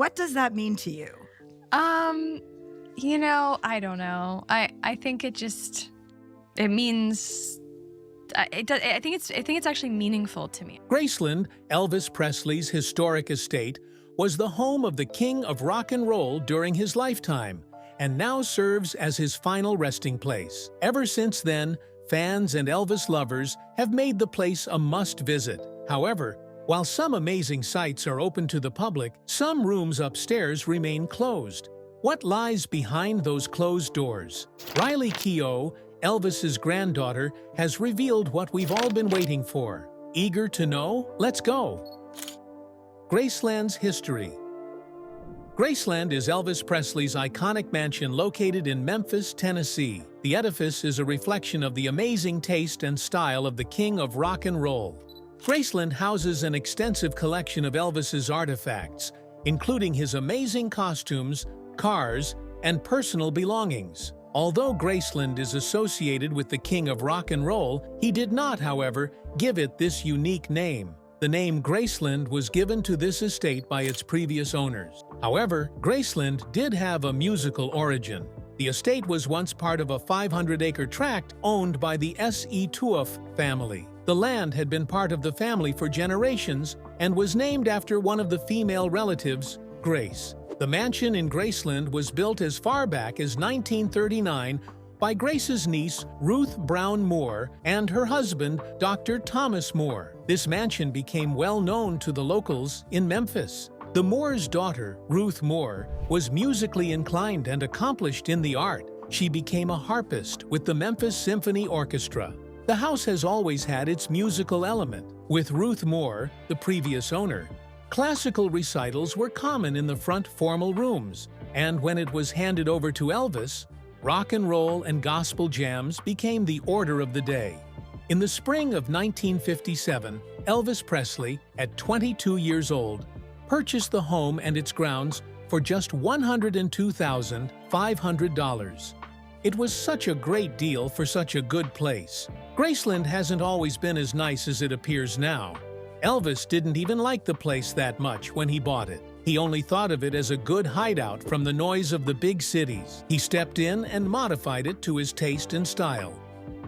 What does that mean to you? Um, I don't know. I think it means I think it's actually meaningful to me. Graceland, Elvis Presley's historic estate, was the home of the king of rock and roll during his lifetime, and now serves as his final resting place. Ever since then, fans and Elvis lovers have made the place a must-visit. However, while some amazing sights are open to the public, some rooms upstairs remain closed. What lies behind those closed doors? Riley Keough, Elvis's granddaughter, has revealed what we've all been waiting for. Eager to know? Let's go! Graceland's history. Graceland is Elvis Presley's iconic mansion located in Memphis, Tennessee. The edifice is a reflection of the amazing taste and style of the king of rock and roll. Graceland houses an extensive collection of Elvis's artifacts, including his amazing costumes, cars, and personal belongings. Although Graceland is associated with the king of rock and roll, he did not, however, give it this unique name. The name Graceland was given to this estate by its previous owners. However, Graceland did have a musical origin. The estate was once part of a 500-acre tract owned by the S.E. Keough family. The land had been part of the family for generations and was named after one of the female relatives, Grace. The mansion in Graceland was built as far back as 1939 by Grace's niece, Ruth Brown Moore, and her husband, Dr. Thomas Moore. This mansion became well known to the locals in Memphis. The Moore's daughter, Ruth Moore, was musically inclined and accomplished in the art. She became a harpist with the Memphis Symphony Orchestra. The house has always had its musical element. With Ruth Moore, the previous owner, classical recitals were common in the front formal rooms, and when it was handed over to Elvis, rock and roll and gospel jams became the order of the day. In the spring of 1957, Elvis Presley, at 22 years old, purchased the home and its grounds for just $102,500. It was such a great deal for such a good place. Graceland hasn't always been as nice as it appears now. Elvis didn't even like the place that much when he bought it. He only thought of it as a good hideout from the noise of the big cities. He stepped in and modified it to his taste and style.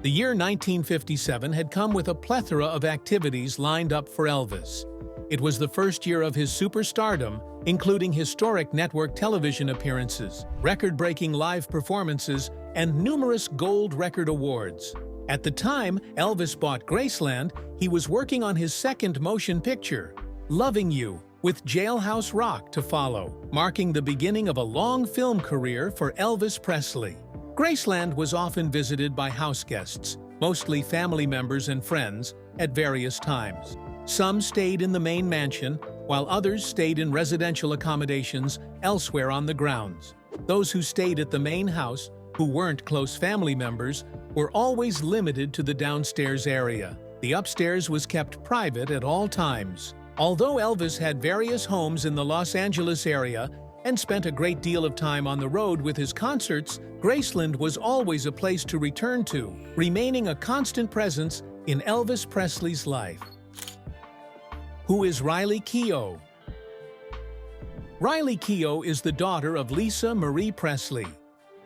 The year 1957 had come with a plethora of activities lined up for Elvis. It was the first year of his superstardom, including historic network television appearances, record-breaking live performances, and numerous gold record awards. At the time Elvis bought Graceland, he was working on his second motion picture, Loving You, with Jailhouse Rock to follow, marking the beginning of a long film career for Elvis Presley. Graceland was often visited by house guests, mostly family members and friends, at various times. Some stayed in the main mansion, while others stayed in residential accommodations elsewhere on the grounds. Those who stayed at the main house, who weren't close family members, were always limited to the downstairs area. The upstairs was kept private at all times. Although Elvis had various homes in the Los Angeles area and spent a great deal of time on the road with his concerts, Graceland was always a place to return to, remaining a constant presence in Elvis Presley's life. Who is Riley Keough? Riley Keough is the daughter of Lisa Marie Presley.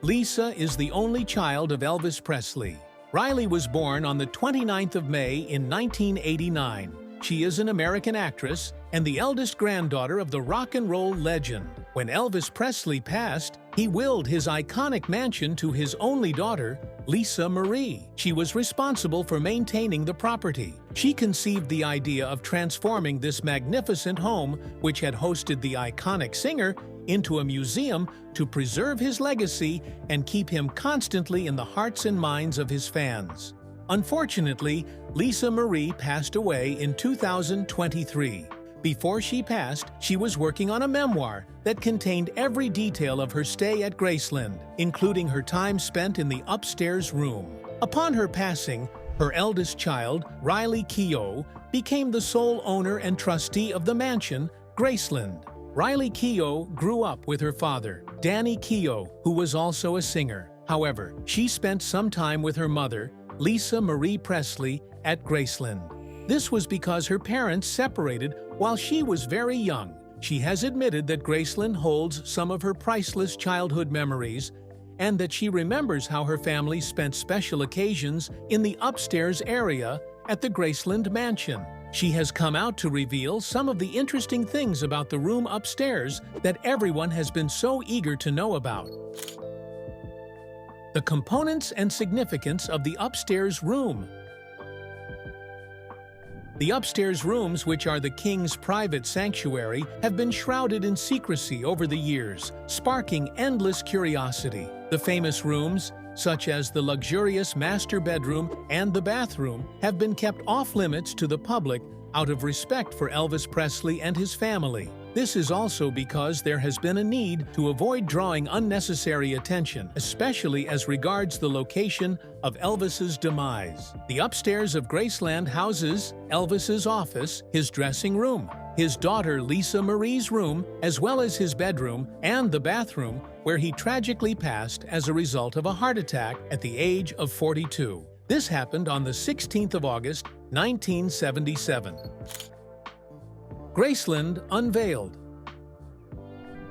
Lisa is the only child of Elvis Presley. Riley was born on the 29th of May in 1989. She is an American actress and the eldest granddaughter of the rock and roll legend. When Elvis Presley passed, he willed his iconic mansion to his only daughter, Lisa Marie. She was responsible for maintaining the property. She conceived the idea of transforming this magnificent home, which had hosted the iconic singer, into a museum to preserve his legacy and keep him constantly in the hearts and minds of his fans. Unfortunately, Lisa Marie passed away in 2023. Before she passed, she was working on a memoir that contained every detail of her stay at Graceland, including her time spent in the upstairs room. Upon her passing, her eldest child, Riley Keough, became the sole owner and trustee of the mansion, Graceland. Riley Keough grew up with her father, Danny Keough, who was also a singer. However, she spent some time with her mother, Lisa Marie Presley, at Graceland. This was because her parents separated while she was very young. She has admitted that Graceland holds some of her priceless childhood memories and that she remembers how her family spent special occasions in the upstairs area at the Graceland mansion. She has come out to reveal some of the interesting things about the room upstairs that everyone has been so eager to know about. The components and significance of the upstairs room. The upstairs rooms, which are the king's private sanctuary, have been shrouded in secrecy over the years, sparking endless curiosity. The famous rooms, such as the luxurious master bedroom and the bathroom, have been kept off-limits to the public out of respect for Elvis Presley and his family. This is also because there has been a need to avoid drawing unnecessary attention, especially as regards the location of Elvis's demise. The upstairs of Graceland houses Elvis's office, his dressing room, his daughter Lisa Marie's room, as well as his bedroom and the bathroom, where he tragically passed as a result of a heart attack at the age of 42. This happened on the 16th of August, 1977. Graceland unveiled.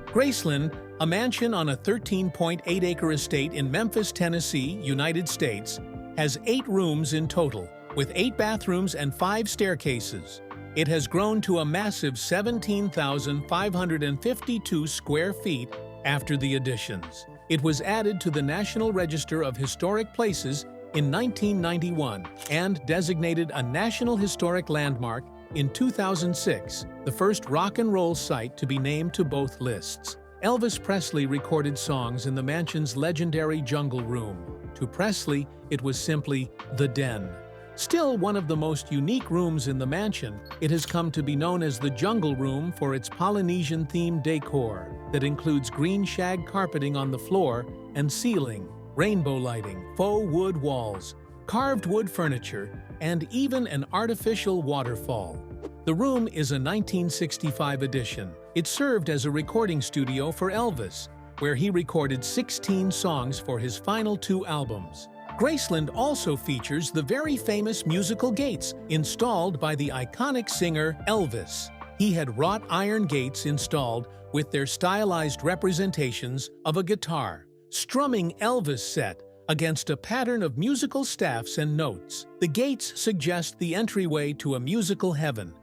Graceland, a mansion on a 13.8-acre estate in Memphis, Tennessee, United States, has 8 rooms in total, with 8 bathrooms and 5 staircases. It has grown to a massive 17,552 square feet after the additions. It was added to the National Register of Historic Places in 1991 and designated a National Historic Landmark in 2006, the first rock and roll site to be named to both lists. Elvis Presley recorded songs in the mansion's legendary Jungle Room. To Presley, it was simply the den. Still one of the most unique rooms in the mansion, it has come to be known as the Jungle Room for its Polynesian-themed decor that includes green shag carpeting on the floor and ceiling, rainbow lighting, faux wood walls, carved wood furniture, and even an artificial waterfall. The room is a 1965 addition. It served as a recording studio for Elvis, where he recorded 16 songs for his final 2 albums. Graceland also features the very famous musical gates installed by the iconic singer Elvis. He had wrought iron gates installed with their stylized representations of a guitar, strumming Elvis set against a pattern of musical staffs and notes. The gates suggest the entryway to a musical heaven.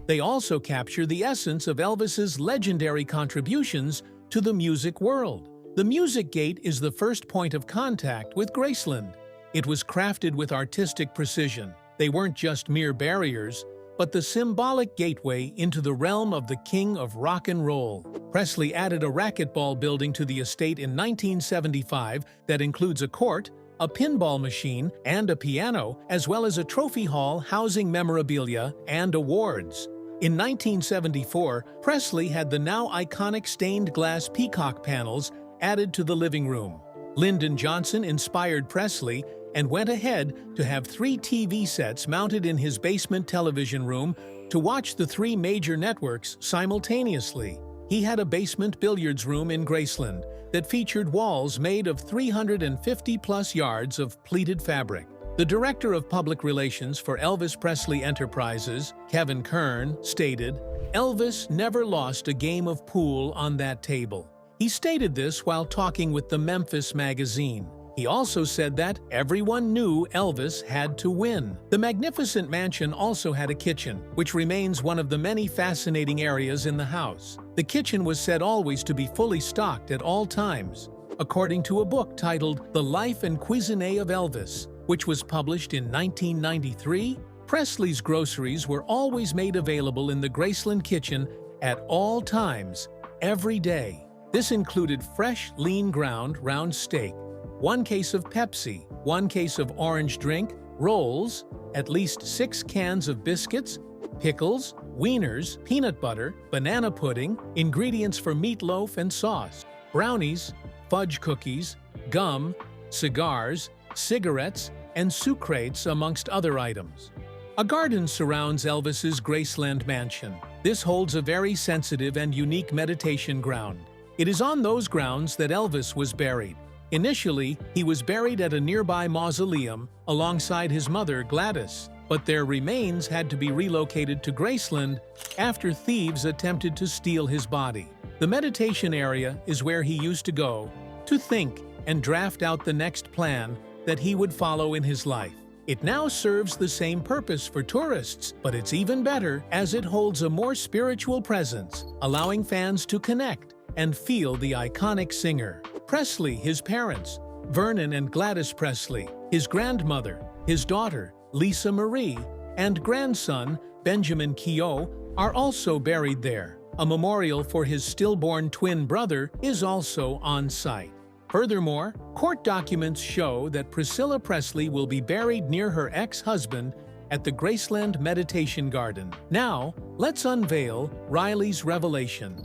They also capture the essence of Elvis's legendary contributions to the music world. The music gate is the first point of contact with Graceland. It was crafted with artistic precision. They weren't just mere barriers, but the symbolic gateway into the realm of the king of rock and roll. Presley added a racquetball building to the estate in 1975 that includes a court, a pinball machine, and a piano, as well as a trophy hall housing memorabilia and awards. In 1974, Presley had the now iconic stained glass peacock panels added to the living room. Lyndon Johnson inspired Presley and went ahead to have 3 TV sets mounted in his basement television room to watch the 3 major networks simultaneously. He had a basement billiards room in Graceland that featured walls made of 350-plus yards of pleated fabric. The director of public relations for Elvis Presley Enterprises, Kevin Kern, stated, "Elvis never lost a game of pool on that table." He stated this while talking with the Memphis magazine. He also said that everyone knew Elvis had to win. The magnificent mansion also had a kitchen, which remains one of the many fascinating areas in the house. The kitchen was said always to be fully stocked at all times, according to a book titled The Life and Cuisine of Elvis, which was published in 1993. Presley's groceries were always made available in the Graceland kitchen at all times, every day. This included fresh, lean ground round steak, 1 case of Pepsi, 1 case of orange drink, rolls, at least 6 cans of biscuits, pickles, wieners, peanut butter, banana pudding, ingredients for meatloaf and sauce, brownies, fudge cookies, gum, cigars, cigarettes, and sucrates, amongst other items. A garden surrounds Elvis's Graceland mansion. This holds a very sensitive and unique meditation ground. It is on those grounds that Elvis was buried. Initially, he was buried at a nearby mausoleum alongside his mother, Gladys. but their remains had to be relocated to Graceland after thieves attempted to steal his body. The meditation area is where he used to go to think and draft out the next plan that he would follow in his life. It now serves the same purpose for tourists, but it's even better as it holds a more spiritual presence, allowing fans to connect and feel the iconic singer. Presley, his parents, Vernon and Gladys Presley, his grandmother, his daughter, Lisa Marie, and grandson, Benjamin Keough, are also buried there. A memorial for his stillborn twin brother is also on site. Furthermore, court documents show that Priscilla Presley will be buried near her ex-husband at the Graceland Meditation Garden. Now, let's unveil Riley's revelation.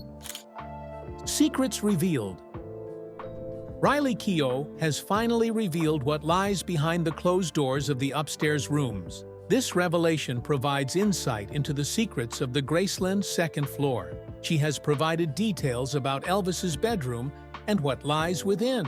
Secrets revealed. Riley Keough has finally revealed what lies behind the closed doors of the upstairs rooms. This revelation provides insight into the secrets of the Graceland second floor. She has provided details about Elvis's bedroom and what lies within.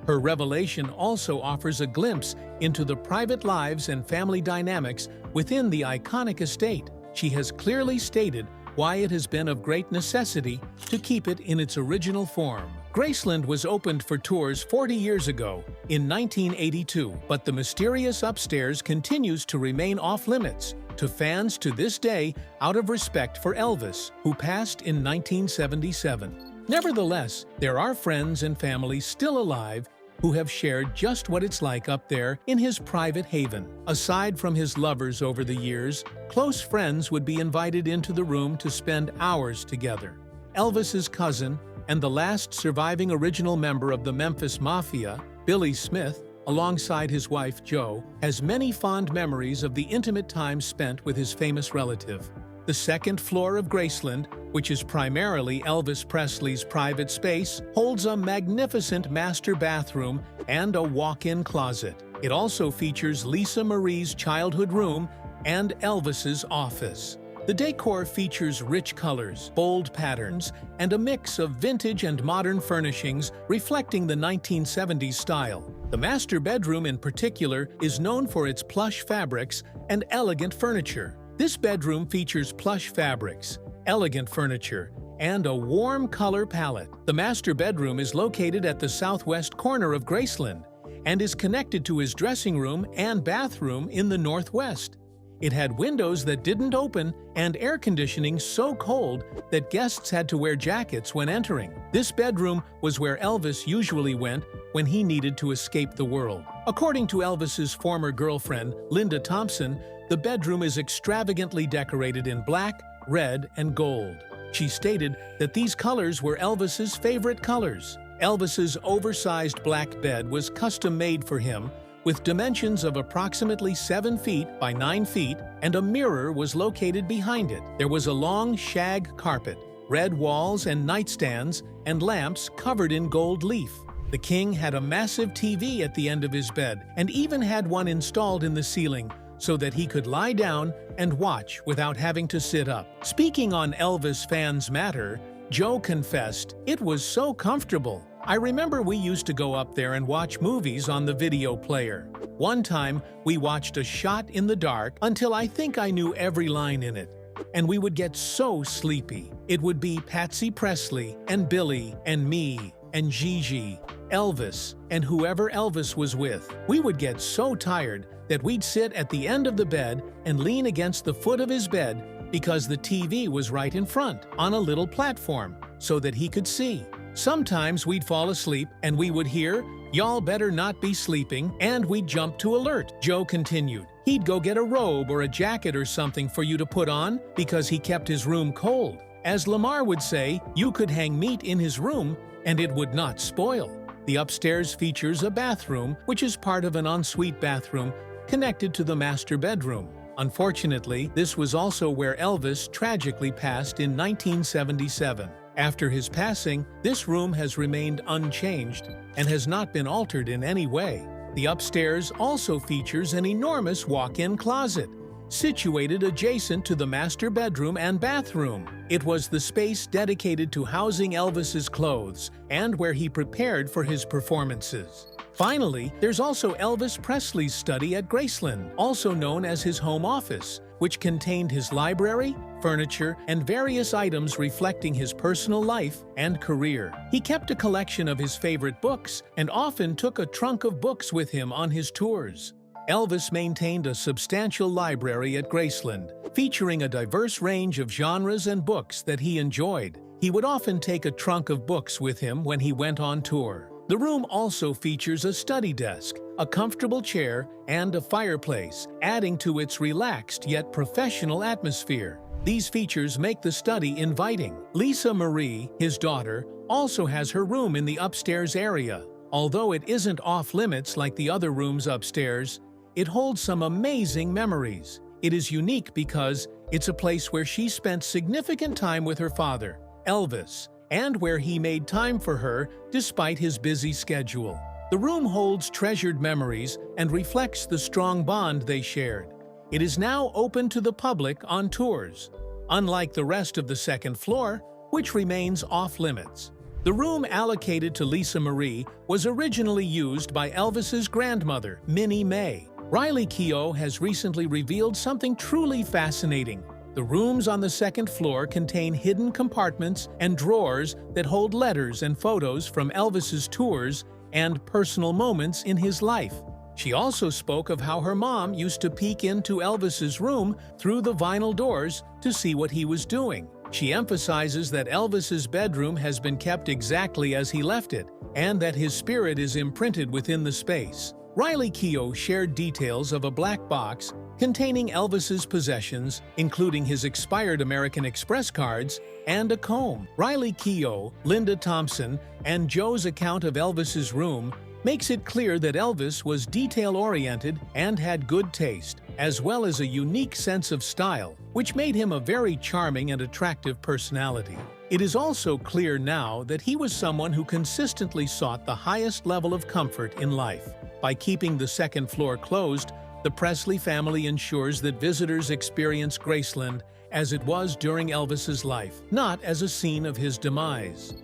Her revelation also offers a glimpse into the private lives and family dynamics within the iconic estate. She has clearly stated why it has been of great necessity to keep it in its original form. Graceland was opened for tours 40 years ago, in 1982, but the mysterious upstairs continues to remain off-limits to fans to this day out of respect for Elvis, who passed in 1977. Nevertheless, there are friends and family still alive who have shared just what it's like up there in his private haven. Aside from his lovers over the years, close friends would be invited into the room to spend hours together. Elvis's cousin and the last surviving original member of the Memphis Mafia, Billy Smith, alongside his wife Jo, has many fond memories of the intimate time spent with his famous relative. The second floor of Graceland, which is primarily Elvis Presley's private space, holds a magnificent master bathroom and a walk-in closet. It also features Lisa Marie's childhood room and Elvis's office. The decor features rich colors, bold patterns, and a mix of vintage and modern furnishings reflecting the 1970s style. The master bedroom in particular is known for its plush fabrics and elegant furniture. This bedroom features plush fabrics, elegant furniture, and a warm color palette. The master bedroom is located at the southwest corner of Graceland and is connected to his dressing room and bathroom in the northwest. It had windows that didn't open and air conditioning so cold that guests had to wear jackets when entering. This bedroom was where Elvis usually went when he needed to escape the world. According to Elvis's former girlfriend, Linda Thompson, the bedroom is extravagantly decorated in black, red, and gold. She stated that these colors were Elvis's favorite colors. Elvis's oversized black bed was custom-made for him, with dimensions of approximately 7 feet by 9 feet, and a mirror was located behind it. There was a long shag carpet, red walls and nightstands, and lamps covered in gold leaf. The king had a massive TV at the end of his bed, and even had one installed in the ceiling so that he could lie down and watch without having to sit up. Speaking on Elvis Fans Matter, Jo confessed, "It was so comfortable. I remember we used to go up there and watch movies on the video player. One time, we watched A Shot in the Dark until I think I knew every line in it. And we would get so sleepy. It would be Patsy Presley and Billy and me and Gigi, Elvis, and whoever Elvis was with. We would get so tired that we'd sit at the end of the bed and lean against the foot of his bed because the TV was right in front, on a little platform, so that he could see. Sometimes we'd fall asleep and we would hear, 'Y'all better not be sleeping,' and we'd jump to alert," Jo continued. "He'd go get a robe or a jacket or something for you to put on because he kept his room cold. As Lamar would say, you could hang meat in his room and it would not spoil." The upstairs features a bathroom, which is part of an ensuite bathroom connected to the master bedroom. Unfortunately, this was also where Elvis tragically passed in 1977. After his passing, this room has remained unchanged and has not been altered in any way. The upstairs also features an enormous walk-in closet, situated adjacent to the master bedroom and bathroom. It was the space dedicated to housing Elvis's clothes and where he prepared for his performances. Finally, there's also Elvis Presley's study at Graceland, also known as his home office, which contained his library, furniture, and various items reflecting his personal life and career. He kept a collection of his favorite books and often took a trunk of books with him on his tours. Elvis maintained a substantial library at Graceland, featuring a diverse range of genres and books that he enjoyed. He would often take a trunk of books with him when he went on tour. The room also features a study desk, a comfortable chair, and a fireplace, adding to its relaxed yet professional atmosphere. These features make the study inviting. Lisa Marie, his daughter, also has her room in the upstairs area. Although it isn't off-limits like the other rooms upstairs, it holds some amazing memories. It is unique because it's a place where she spent significant time with her father, Elvis, and where he made time for her despite his busy schedule. The room holds treasured memories and reflects the strong bond they shared. It is now open to the public on tours, unlike the rest of the second floor, which remains off-limits. The room allocated to Lisa Marie was originally used by Elvis's grandmother, Minnie Mae. Riley Keough has recently revealed something truly fascinating. The rooms on the second floor contain hidden compartments and drawers that hold letters and photos from Elvis's tours and personal moments in his life. She also spoke of how her mom used to peek into Elvis's room through the vinyl doors to see what he was doing. She emphasizes that Elvis's bedroom has been kept exactly as he left it, and that his spirit is imprinted within the space. Riley Keough shared details of a black box containing Elvis's possessions, including his expired American Express cards and a comb. Riley Keough, Linda Thompson, and Joe's account of Elvis's room makes it clear that Elvis was detail-oriented and had good taste, as well as a unique sense of style, which made him a very charming and attractive personality. It is also clear now that he was someone who consistently sought the highest level of comfort in life. By keeping the second floor closed, the Presley family ensures that visitors experience Graceland as it was during Elvis's life, not as a scene of his demise.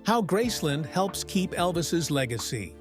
How Graceland helps keep Elvis's legacy.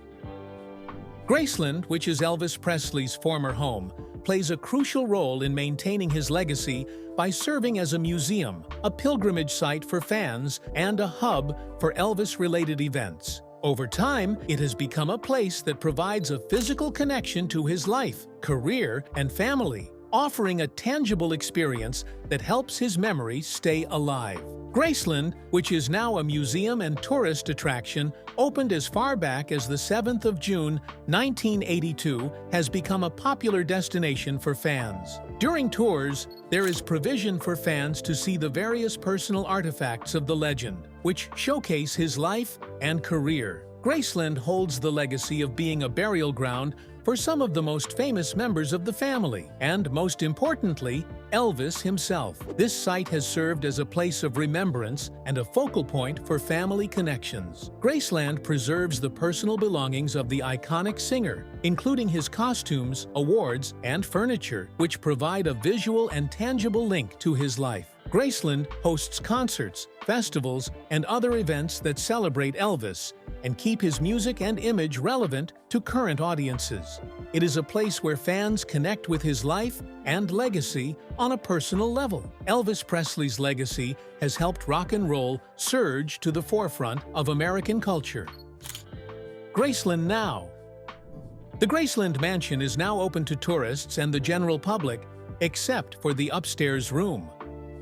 Graceland, which is Elvis Presley's former home, plays a crucial role in maintaining his legacy by serving as a museum, a pilgrimage site for fans, and a hub for Elvis-related events. Over time, it has become a place that provides a physical connection to his life, career, and family, offering a tangible experience that helps his memory stay alive. Graceland, which is now a museum and tourist attraction, opened as far back as the 7th of June, 1982, has become a popular destination for fans. During tours, there is provision for fans to see the various personal artifacts of the legend, which showcase his life and career. Graceland holds the legacy of being a burial ground for some of the most famous members of the family, and most importantly, Elvis himself. This site has served as a place of remembrance and a focal point for family connections. Graceland preserves the personal belongings of the iconic singer, including his costumes, awards, and furniture, which provide a visual and tangible link to his life. Graceland hosts concerts, festivals, and other events that celebrate Elvis and keep his music and image relevant to current audiences. It is a place where fans connect with his life and legacy on a personal level. Elvis Presley's legacy has helped rock and roll surge to the forefront of American culture. Graceland now. The Graceland Mansion is now open to tourists and the general public, except for the upstairs room.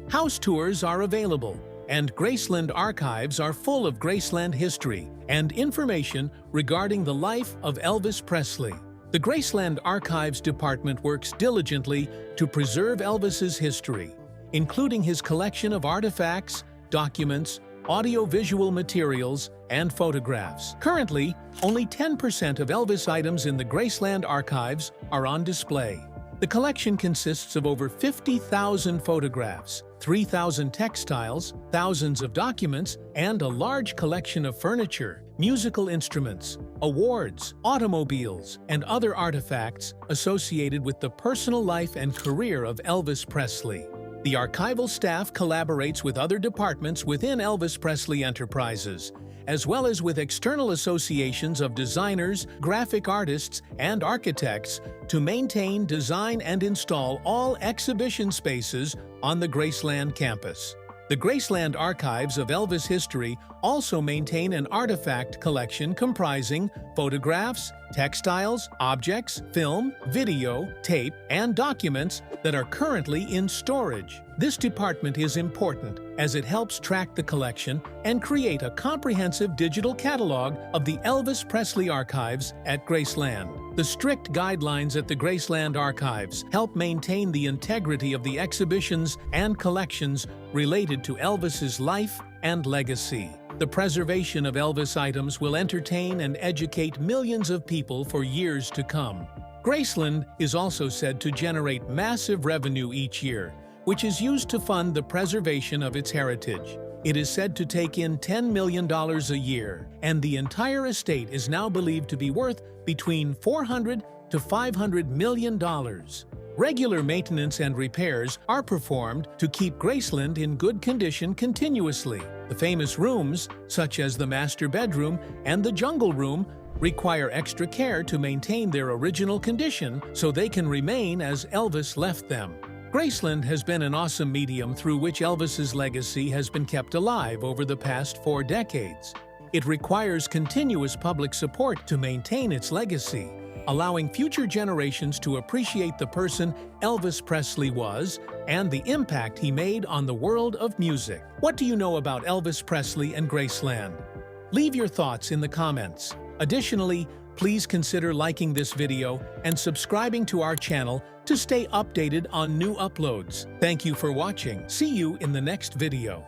House tours are available, and Graceland archives are full of Graceland history and information regarding the life of Elvis Presley. The Graceland Archives Department works diligently to preserve Elvis's history, including his collection of artifacts, documents, audio-visual materials, and photographs. Currently, only 10% of Elvis items in the Graceland Archives are on display. The collection consists of over 50,000 photographs, 3,000 textiles, thousands of documents, and a large collection of furniture, musical instruments, awards, automobiles, and other artifacts associated with the personal life and career of Elvis Presley. The archival staff collaborates with other departments within Elvis Presley Enterprises as well as with external associations of designers, graphic artists, and architects to maintain, design, and install all exhibition spaces on the Graceland campus. The Graceland Archives of Elvis History also maintain an artifact collection comprising photographs, textiles, objects, film, video, tape, and documents that are currently in storage. This department is important as it helps track the collection and create a comprehensive digital catalog of the Elvis Presley archives at Graceland. The strict guidelines at the Graceland Archives help maintain the integrity of the exhibitions and collections related to Elvis's life and legacy. The preservation of Elvis items will entertain and educate millions of people for years to come. Graceland is also said to generate massive revenue each year, which is used to fund the preservation of its heritage. It is said to take in $10 million a year, and the entire estate is now believed to be worth between $400 to $500 million. Regular maintenance and repairs are performed to keep Graceland in good condition continuously. The famous rooms, such as the master bedroom and the jungle room, require extra care to maintain their original condition so they can remain as Elvis left them. Graceland has been an awesome medium through which Elvis's legacy has been kept alive over the past 4 decades. It requires continuous public support to maintain its legacy, allowing future generations to appreciate the person Elvis Presley was and the impact he made on the world of music. What do you know about Elvis Presley and Graceland? Leave your thoughts in the comments. Additionally, please consider liking this video and subscribing to our channel to stay updated on new uploads. Thank you for watching. See you in the next video.